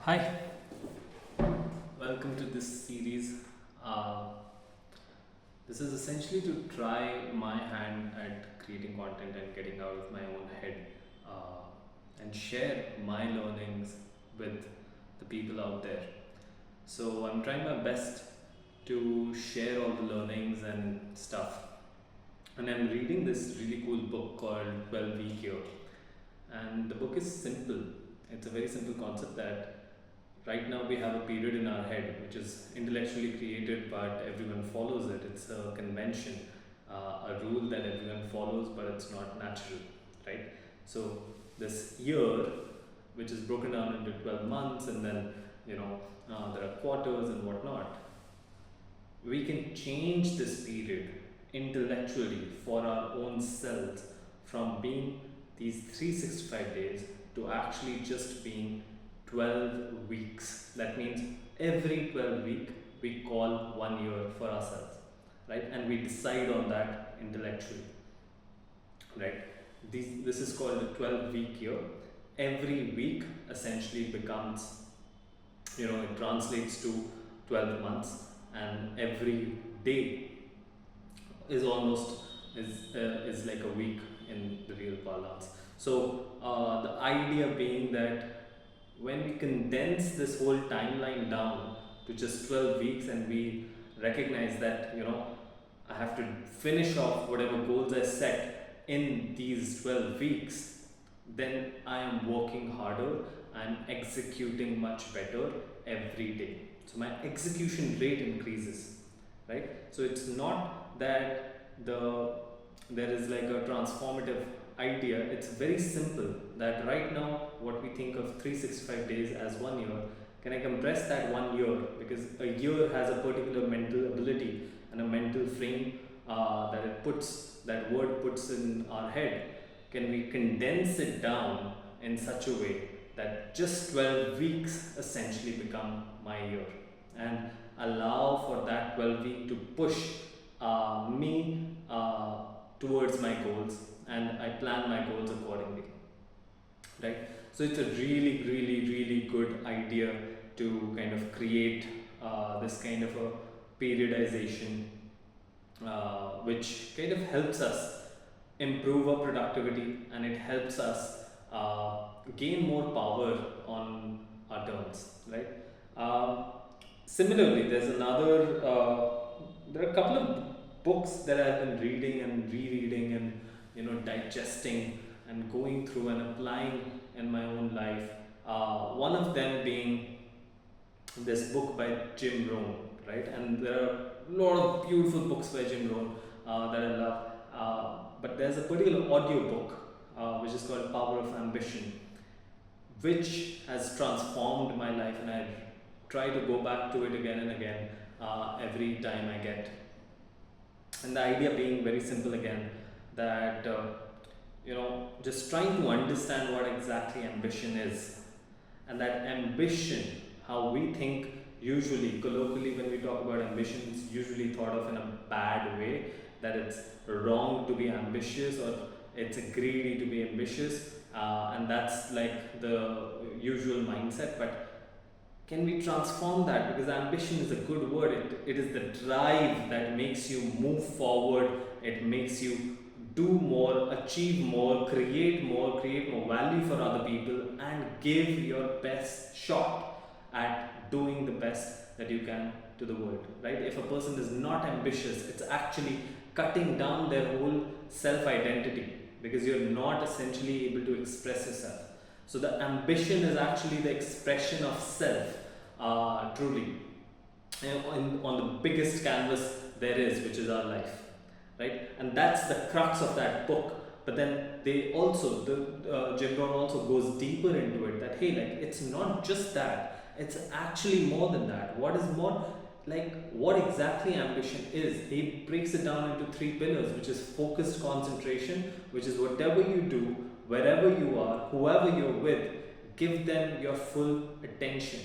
Hi, welcome to this series. Uh, this is essentially to try my hand at creating content and getting out of my own head uh, and share my learnings with the people out there. So, I'm trying my best to share all the learnings and stuff. And I'm reading this really cool book called 12 Week Year. And the book is simple, it's a very simple concept that right now we have a period in our head which is intellectually created but everyone follows it. It's a convention, a rule that everyone follows but it's not natural, right? So this year, which is broken down into 12 months, and then there are quarters and whatnot, we can change this period intellectually for our own selves from being these 365 days to actually just being 12 weeks. That means every 12 week we call 1 year for ourselves, right? And we decide on that intellectually, right? This is called a 12-week year. Every week essentially becomes, it translates to 12 months, and every day is almost is like a week in the real parlance. So the idea being that when we condense this whole timeline down to just 12 weeks, and we recognize that I have to finish off whatever goals I set in these 12 weeks, then I am working harder, I'm executing much better every day. So my execution rate increases, right? So it's not that there is like a transformative idea. It's very simple that right now what we think of 365 days as 1 year, can I compress that 1 year, because a year has a particular mental ability and a mental frame that word puts in our head. Can we condense it down in such a way that just 12 weeks essentially become my year, and allow for that 12 week to push me towards my goals, and I plan my goals accordingly, right? So it's a really, really, really good idea to kind of create this kind of a periodization, which kind of helps us improve our productivity, and it helps us gain more power on our turns, right? Um, Similarly, there are a couple of books that I've been reading and rereading and digesting and going through and applying in my own life. One of them being this book by Jim Rohn, right? And there are a lot of beautiful books by Jim Rohn that I love. But there's a particular audio book which is called Power of Ambition, which has transformed my life, and I try to go back to it again and again every time I get. And the idea being very simple again, that just trying to understand what exactly ambition is, and that ambition, how we think usually colloquially when we talk about ambition, it's usually thought of in a bad way, that it's wrong to be ambitious, or it's greedy to be ambitious, and that's like the usual mindset. But can we transform that? Because ambition is a good word. It is the drive that makes you move forward. It makes you do more, achieve more, create more value for other people, and give your best shot at doing the best that you can to the world, right? If a person is not ambitious, it's actually cutting down their whole self identity, because you're not essentially able to express yourself. So the ambition is actually the expression of self, truly, on the biggest canvas there is, which is our life, right? And that's the crux of that book. But then Jim Rohn also goes deeper into it, that hey, like, it's not just that, it's actually more than that. What is more, like, what exactly ambition is? He breaks it down into three pillars, which is focused concentration, which is whatever you do, wherever you are, whoever you're with, give them your full attention.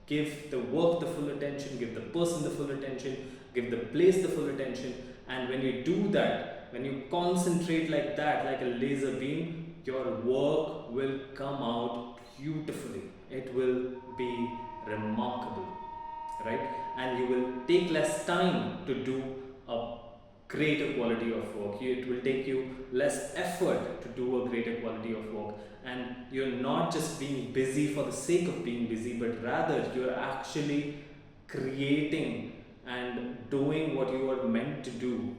Give the work the full attention, give the person the full attention, give the place the full attention. And when you do that, when you concentrate like that, like a laser beam, your work will come out beautifully. It will be remarkable, right? And you will take less time to do a greater quality of work. It will take you less effort to do a greater quality of work. And you're not just being busy for the sake of being busy, but rather you're actually creating and doing what you are meant to do,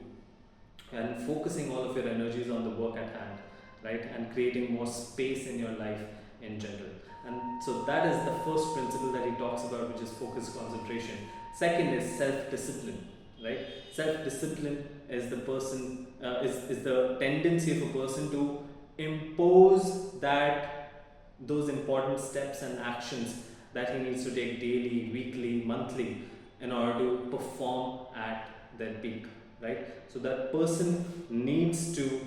and focusing all of your energies on the work at hand, right? And creating more space in your life in general. And so that is the first principle that he talks about, which is focus, concentration. Second is self-discipline, right? Self-discipline is the person is the tendency of a person to impose that those important steps and actions that he needs to take daily, weekly, monthly, in order to perform at their peak, right? So that person needs to,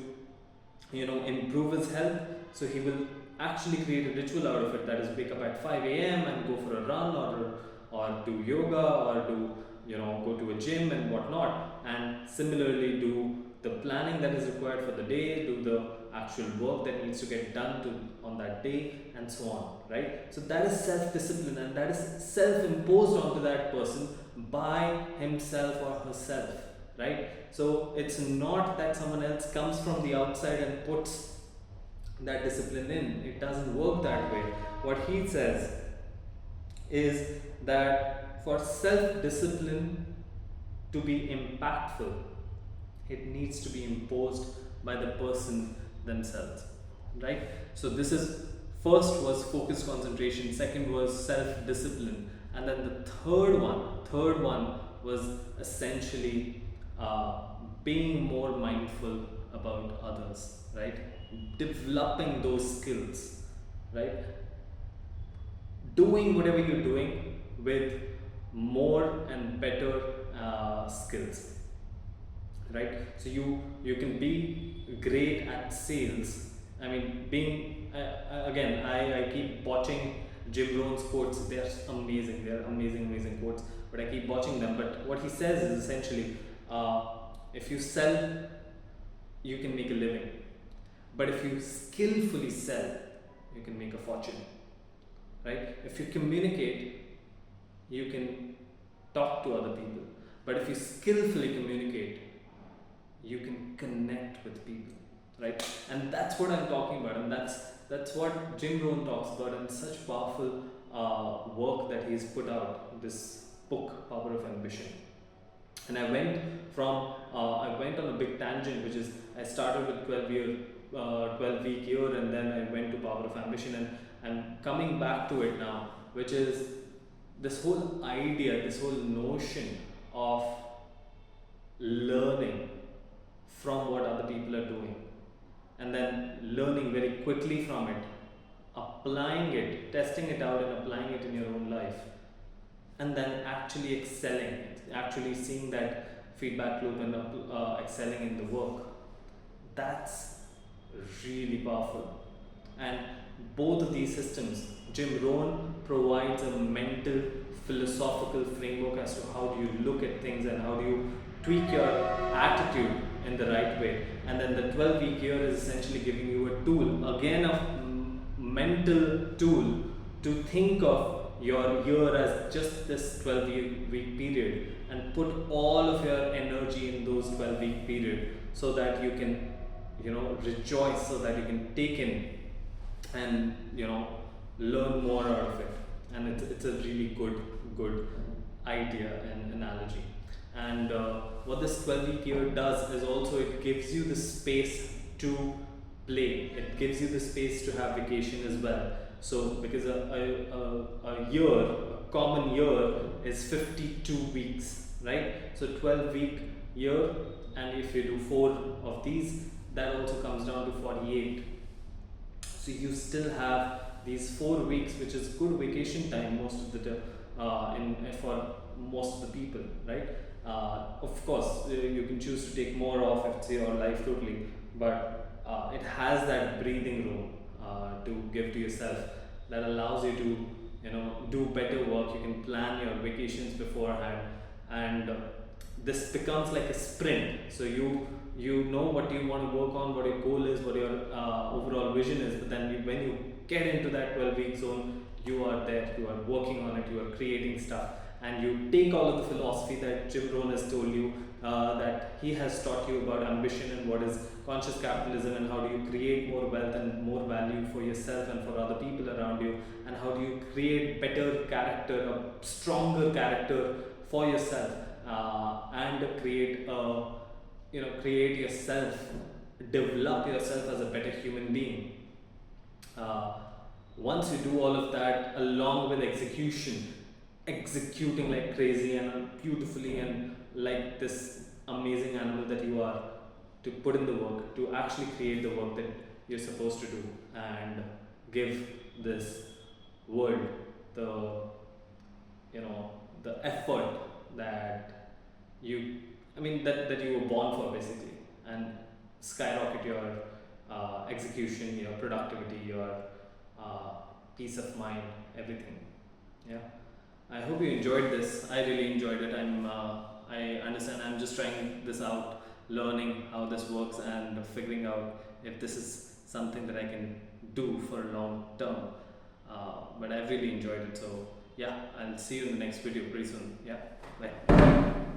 improve his health. So he will actually create a ritual out of it, that is wake up at 5 a.m. and go for a run, or do yoga, or do, go to a gym and whatnot, and similarly do the planning that is required for the day, do the actual work that needs to get done on that day, and so on, right? So that is self-discipline, and that is self-imposed onto that person by himself or herself, right? So it's not that someone else comes from the outside and puts that discipline in. It doesn't work that way. What he says is that for self-discipline to be impactful, it needs to be imposed by the person themselves, right? So this is, first was focus, concentration, second was self-discipline, and then the third one was essentially being more mindful about others, right? Developing those skills, right? Doing whatever you're doing with more and better skills, right? So you can be great at sales. I mean, being again, I keep watching Jim Rohn's quotes. They're amazing. They're amazing quotes. But I keep watching them. But what he says is essentially, if you sell, you can make a living. But if you skillfully sell, you can make a fortune, right? If you communicate, you can talk to other people. But if you skillfully communicate, you can connect with people, right? And that's what I'm talking about, and that's what Jim Rohn talks about in such powerful work that he's put out, this book, Power of Ambition. And I went on a big tangent, which is I started with 12-week year, and then I went to Power of Ambition, and I'm coming back to it now, which is this whole idea, this whole notion of learning from what other people are doing, and then learning very quickly from it, applying it, testing it out and applying it in your own life, and then actually excelling, actually seeing that feedback loop and excelling in the work. That's really powerful. And both of these systems, Jim Rohn provides a mental philosophical framework as to how do you look at things and how do you tweak your attitude in the right way. And then the 12-week year is essentially giving you a tool, again a mental tool, to think of your year as just this 12-week period and put all of your energy in those 12-week period, so that you can rejoice, so that you can take in and learn more out of it. And it's a really good idea and analogy. And what this 12-week year does is also it gives you the space to play. It gives you the space to have vacation as well. So because a year, a common year is 52 weeks, right? So 12-week year, and if you do 4 of these, that also comes down to 48. So you still have these 4 weeks, which is good vacation time most of the for most of the people, right? Of course, you can choose to take more off if it's your life totally, but it has that breathing room to give to yourself that allows you to do better work. You can plan your vacations beforehand, and this becomes like a sprint. So you know what you want to work on, what your goal is, what your overall vision is, but then when you get into that 12-week zone, you are there, you are working on it, you are creating stuff, and you take all of the philosophy that Jim Rohn has told you, that he has taught you about ambition and what is conscious capitalism, and how do you create more wealth and more value for yourself and for other people around you, and how do you create better character, a stronger character for yourself, and create a, create yourself, develop yourself as a better human being. uh, Once you do all of that along with execution, executing like crazy and beautifully, and like this amazing animal that you are, to put in the work, to actually create the work that you're supposed to do, and give this world the, the effort that you, that you were born for, basically, and skyrocket your execution, your productivity, your uh, peace of mind, everything. Yeah, I hope you enjoyed this. I really enjoyed it. I understand. I'm just trying this out, learning how this works, and figuring out if this is something that I can do for a long term. But I've really enjoyed it. So yeah, I'll see you in the next video pretty soon. Yeah, bye.